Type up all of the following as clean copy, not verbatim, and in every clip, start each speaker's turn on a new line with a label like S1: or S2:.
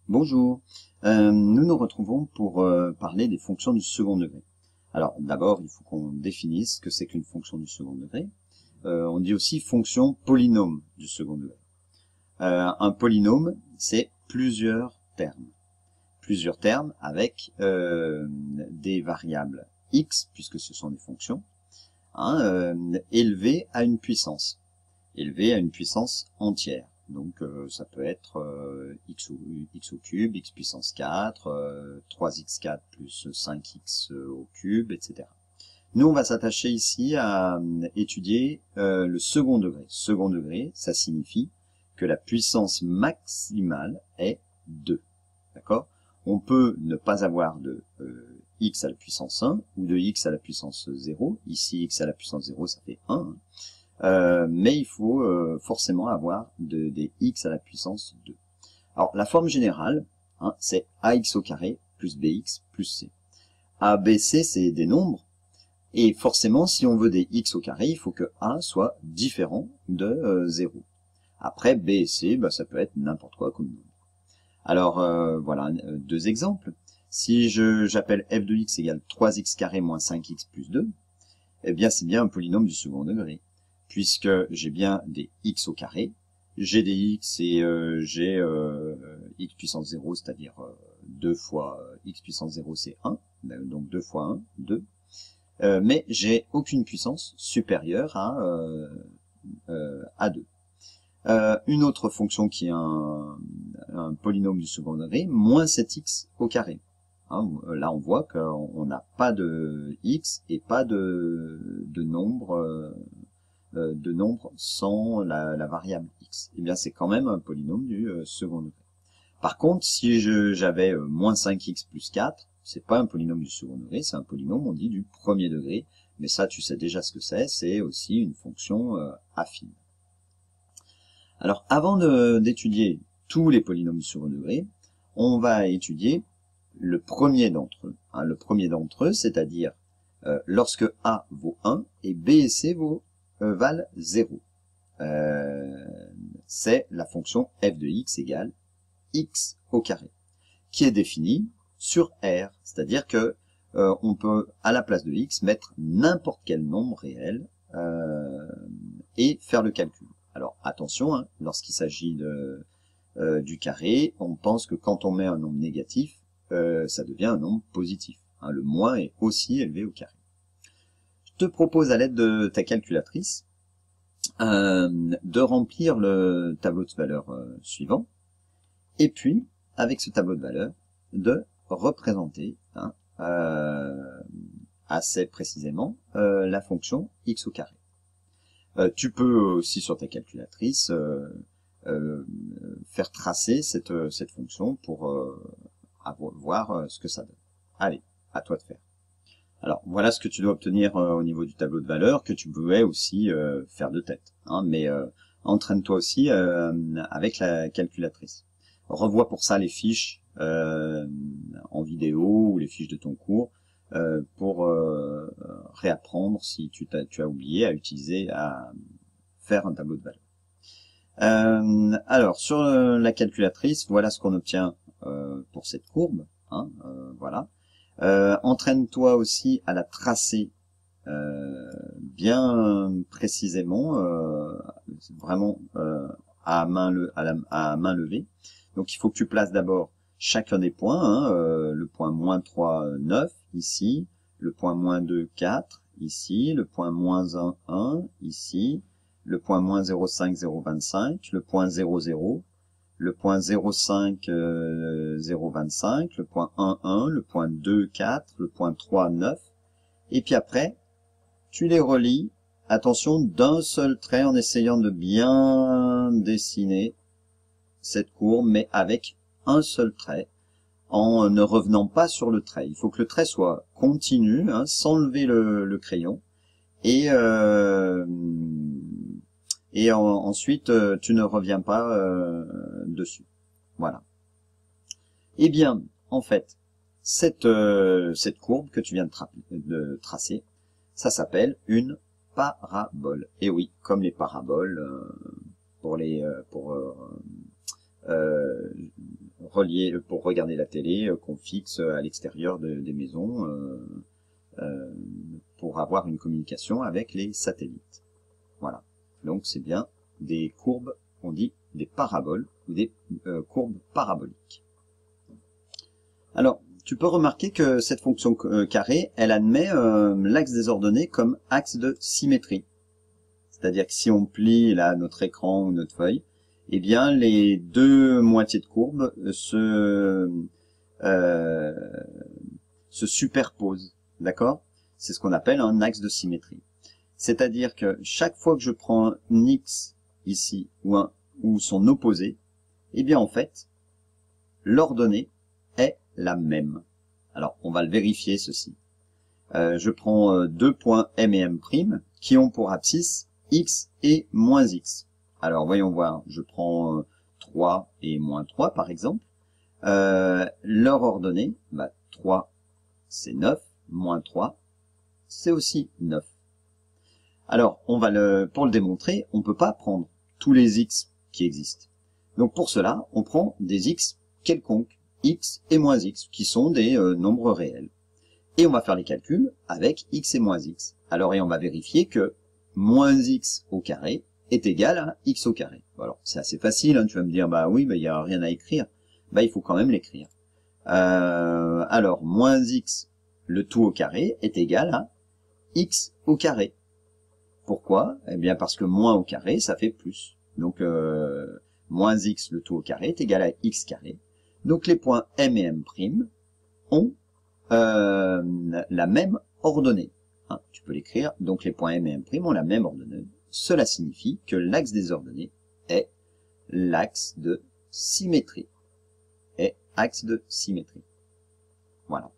S1: Bonjour, nous nous retrouvons pour parler des fonctions du second degré. Alors d'abord, il faut qu'on définisse ce que c'est qu'une fonction du second degré. On dit aussi fonction polynôme du second degré. Un polynôme, c'est plusieurs termes avec des variables x, puisque ce sont des fonctions, élevées à une puissance entière. Donc ça peut être x au cube, x puissance 4, 3x4 plus 5x au cube, etc. Nous, on va s'attacher ici à étudier le second degré. Second degré, ça signifie que la puissance maximale est 2. D'accord? On peut ne pas avoir de x à la puissance 1 ou de x à la puissance 0. Ici, x à la puissance 0, ça fait 1. Mais il faut forcément avoir des x à la puissance 2. Alors, la forme générale, c'est ax au carré plus bx plus c. A, b, c, c'est des nombres. Et forcément, si on veut des x au carré, il faut que a soit différent de 0. Après, b et c, ça peut être n'importe quoi comme nombre. Alors, voilà deux exemples. Si j'appelle f de x égale 3x carré moins 5x plus 2, eh bien, c'est bien un polynôme du second degré, puisque j'ai bien des x au carré, j'ai des x et j'ai x puissance 0, c'est-à-dire 2 fois x puissance 0, c'est 1, donc 2 fois 1, 2. Mais j'ai aucune puissance supérieure à 2. Une autre fonction qui est un polynôme du second degré, moins 7x au carré. Là, on voit qu'on n'a pas de x et pas de nombre sans la variable x. Eh bien, c'est quand même un polynôme du second degré. Par contre, si j'avais moins 5x plus 4, c'est pas un polynôme du second degré, c'est un polynôme, on dit, du premier degré. Mais ça, tu sais déjà ce que c'est aussi une fonction affine. Alors, avant d'étudier tous les polynômes du second degré, on va étudier le premier d'entre eux. Le premier d'entre eux, c'est-à-dire lorsque a vaut 1 et b et c valent 0. C'est la fonction f de x égale x au carré, qui est définie sur R, c'est-à-dire que on peut, à la place de x, mettre n'importe quel nombre réel et faire le calcul. Alors attention, lorsqu'il s'agit du carré, on pense que quand on met un nombre négatif, ça devient un nombre positif. Le moins est aussi élevé au carré. Je te propose à l'aide de ta calculatrice de remplir le tableau de valeurs suivant, et puis, avec ce tableau de valeurs, de représenter assez précisément la fonction x au carré. Tu peux aussi sur ta calculatrice faire tracer cette fonction pour voir ce que ça donne. Allez, à toi de faire. Alors, voilà ce que tu dois obtenir au niveau du tableau de valeurs, que tu pouvais aussi faire de tête. Mais entraîne-toi aussi avec la calculatrice. Revois pour ça les fiches en vidéo ou les fiches de ton cours pour réapprendre si tu as oublié à utiliser, à faire un tableau de valeurs. Alors, sur la calculatrice, voilà ce qu'on obtient pour cette courbe. Voilà. Entraîne-toi aussi à la tracer bien précisément, vraiment à main levée. Donc il faut que tu places d'abord chacun des points, le point moins 3, 9 ici, le point moins 2, 4 ici, le point moins 1, 1 ici, le point moins 0,5, 0,25, le point 0, 0, le point 0,5, 0,25, le point 1, 1, le point 2, 4, le point 3, 9. Et puis après, tu les relis, attention, d'un seul trait en essayant de bien dessiner cette courbe, mais avec un seul trait, en ne revenant pas sur le trait. Il faut que le trait soit continu, sans lever le crayon. Et ensuite, tu ne reviens pas dessus. Voilà. Eh bien, en fait, cette courbe que tu viens de tracer, ça s'appelle une parabole. Et oui, comme les paraboles, relié pour regarder la télé qu'on fixe à l'extérieur des maisons pour avoir une communication avec les satellites. Voilà. Donc c'est bien des courbes, on dit des paraboles ou des courbes paraboliques. Alors, tu peux remarquer que cette fonction carré, elle admet l'axe des ordonnées comme axe de symétrie. C'est-à-dire que si on plie là notre écran ou notre feuille, eh bien les deux moitiés de courbe se superposent. D'accord? C'est ce qu'on appelle un axe de symétrie. C'est-à-dire que chaque fois que je prends un x ici ou son opposé, eh bien en fait, l'ordonnée est la même. Alors, on va le vérifier ceci. Je prends deux points M et M' qui ont pour abscisse x et moins x. Alors, voyons voir. Je prends 3 et moins 3, par exemple. Leur ordonnée, 3, c'est 9, moins 3, c'est aussi 9. Alors, pour le démontrer, on ne peut pas prendre tous les x qui existent. Donc, pour cela, on prend des x quelconques, x et moins x, qui sont des nombres réels. Et on va faire les calculs avec x et moins x. Alors, et on va vérifier que moins x au carré est égal à x au carré. Alors, c'est assez facile, hein, tu vas me dire, oui, il n'y a rien à écrire. Il faut quand même l'écrire. Alors, moins x, le tout au carré, est égal à x au carré. Pourquoi? Eh bien, parce que moins au carré, ça fait plus. Donc, moins x, le tout au carré, est égal à x carré. Donc, les points M et M' ont la même ordonnée. Hein, tu peux l'écrire. Donc, les points M et M' ont la même ordonnée. Cela signifie que l'axe des ordonnées est l'axe de symétrie. Voilà.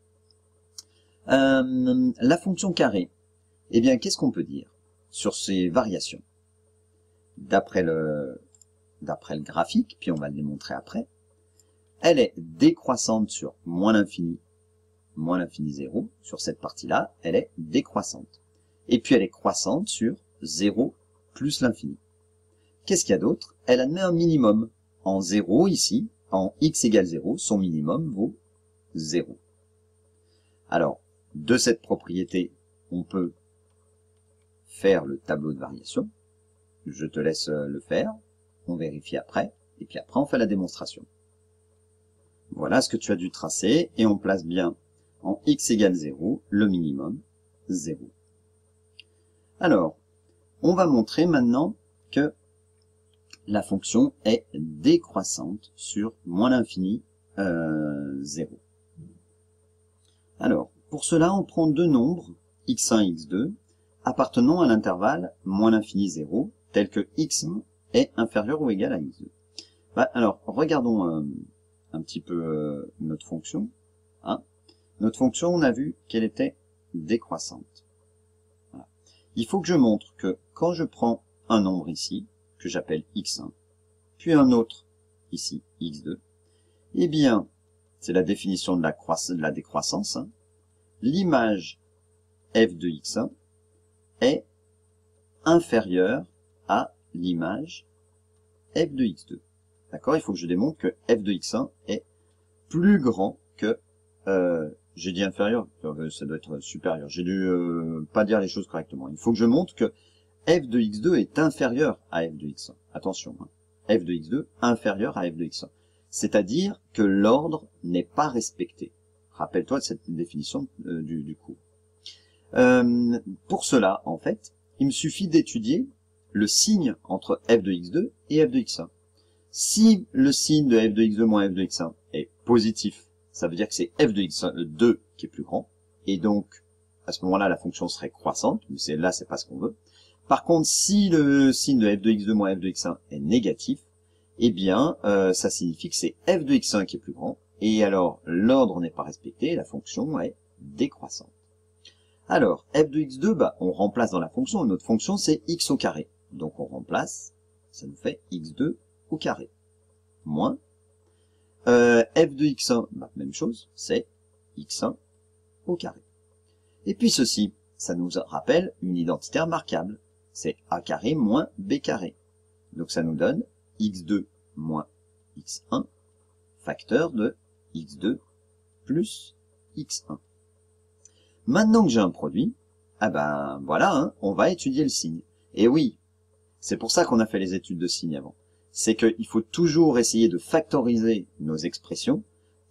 S1: La fonction carré. Eh bien, qu'est-ce qu'on peut dire sur ces variations? D'après le graphique, puis on va le démontrer après, elle est décroissante sur moins l'infini 0, sur cette partie-là, elle est décroissante. Et puis elle est croissante sur 0 plus l'infini. Qu'est-ce qu'il y a d'autre? Elle admet un minimum. En 0 ici, en x égale 0, son minimum vaut 0. Alors, de cette propriété, on peut faire le tableau de variation. Je te laisse le faire, on vérifie après, et puis après on fait la démonstration. Voilà ce que tu as dû tracer, et on place bien en x égale 0, le minimum 0. Alors, on va montrer maintenant que la fonction est décroissante sur moins l'infini 0. Alors, pour cela, on prend deux nombres, x1 et x2, appartenant à l'intervalle moins l'infini 0, tel que x1 est inférieur ou égal à x2. Alors, regardons un petit peu notre fonction. Hein. Notre fonction, on a vu qu'elle était décroissante. Voilà. Il faut que je montre que quand je prends un nombre ici, que j'appelle x1, puis un autre ici, x2, eh bien, c'est la définition de la décroissance, hein, l'image f de x1 est inférieure à l'image f de x2. D'accord? Il faut que je démontre que f de x1 est plus grand que... j'ai dit inférieur, ça doit être supérieur. J'ai dû pas dire les choses correctement. Il faut que je montre que f de x2 est inférieur à f de x1. Attention, hein. f de x2 inférieur à f de x1. C'est-à-dire que l'ordre n'est pas respecté. Rappelle-toi de cette définition du cours. Pour cela, en fait, il me suffit d'étudier le signe entre f de x2 et f de x1. Si le signe de f de x2 moins f de x1 est positif, ça veut dire que c'est f de x2 qui est plus grand, et donc à ce moment-là la fonction serait croissante, mais c'est pas ce qu'on veut. Par contre, si le signe de f de x2 moins f de x1 est négatif, eh bien ça signifie que c'est f de x1 qui est plus grand, et alors l'ordre n'est pas respecté, et la fonction est décroissante. Alors, f de x2, on remplace dans la fonction, notre fonction c'est x au carré. Donc on remplace, ça nous fait x2 au carré. Moins, f de x1, même chose, c'est x1 au carré. Et puis ceci, ça nous rappelle une identité remarquable, c'est a carré moins b carré. Donc ça nous donne x2 moins x1 facteur de x2 plus x1. Maintenant que j'ai un produit, ah ben voilà, hein, on va étudier le signe. Et oui, c'est pour ça qu'on a fait les études de signes avant. C'est qu'il faut toujours essayer de factoriser nos expressions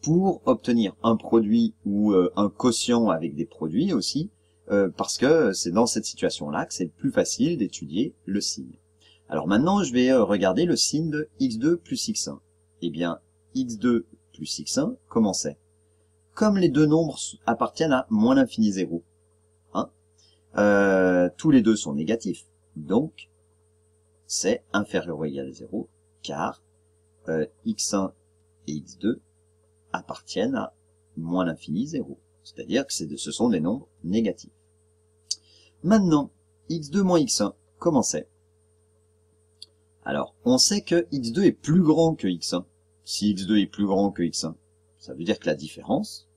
S1: pour obtenir un produit ou un quotient avec des produits aussi, parce que c'est dans cette situation-là que c'est plus facile d'étudier le signe. Alors maintenant, je vais regarder le signe de x2 plus x1. Eh bien, x2 plus x1, comment c'est? Comme les deux nombres appartiennent à moins l'infini 0, hein, tous les deux sont négatifs, donc c'est inférieur ou égal à 0, car x1 et x2 appartiennent à moins l'infini 0. C'est-à-dire que ce sont des nombres négatifs. Maintenant, x2 moins x1, comment c'est? Alors, on sait que x2 est plus grand que x1. Si x2 est plus grand que x1, ça veut dire que la différence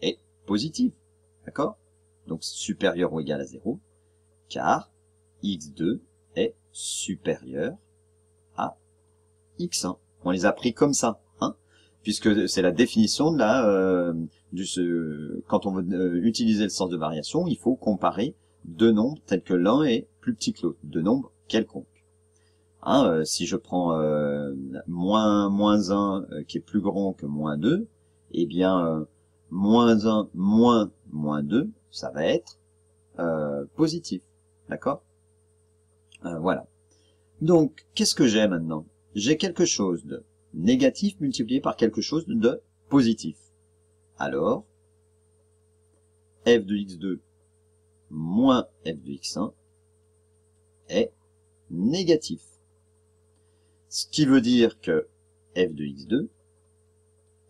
S1: est positive. D'accord? Donc, supérieur ou égal à 0, car x2 est supérieur à x1. On les a pris comme ça, hein, puisque c'est la définition de la quand on veut utiliser le sens de variation, il faut comparer deux nombres tels que l'un est plus petit que l'autre, deux nombres quelconques. Hein, si je prends moins 1 qui est plus grand que moins 2, eh bien moins 1 moins 2, ça va être positif, d'accord? Voilà. Donc, qu'est-ce que j'ai maintenant? J'ai quelque chose de négatif multiplié par quelque chose de positif. Alors, f de x2 moins f de x1 est négatif. Ce qui veut dire que f de x2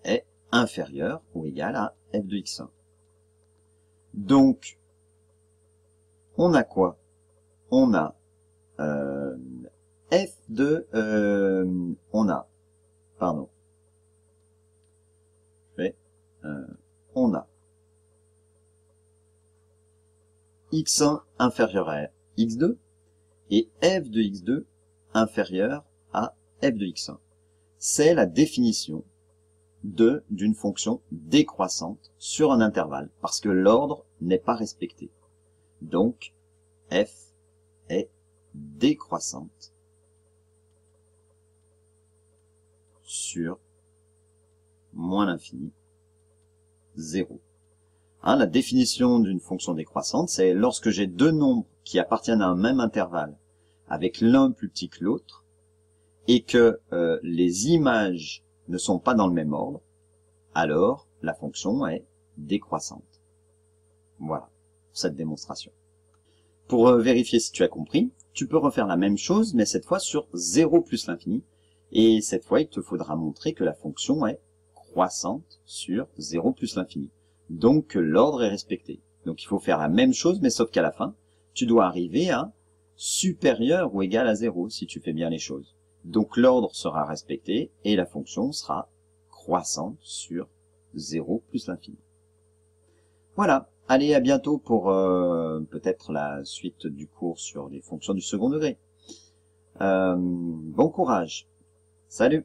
S1: est inférieur ou égal à f de x1. Donc, on a quoi? On a on a x1 inférieur à x2 et f de x2 inférieur à f de x1. C'est la définition d'une fonction décroissante sur un intervalle, parce que l'ordre n'est pas respecté. Donc, f est décroissante sur moins l'infini 0. Hein, la définition d'une fonction décroissante, c'est lorsque j'ai deux nombres qui appartiennent à un même intervalle, avec l'un plus petit que l'autre, et que les images ne sont pas dans le même ordre, alors la fonction est décroissante. Voilà, pour cette démonstration. Pour vérifier si tu as compris, tu peux refaire la même chose, mais cette fois sur 0 plus l'infini, et cette fois il te faudra montrer que la fonction est croissante sur 0 plus l'infini. Donc l'ordre est respecté. Donc il faut faire la même chose, mais sauf qu'à la fin, tu dois arriver à supérieur ou égal à 0 si tu fais bien les choses. Donc l'ordre sera respecté et la fonction sera croissante sur 0 plus l'infini. Voilà, allez, à bientôt pour peut-être la suite du cours sur les fonctions du second degré. Bon courage, salut!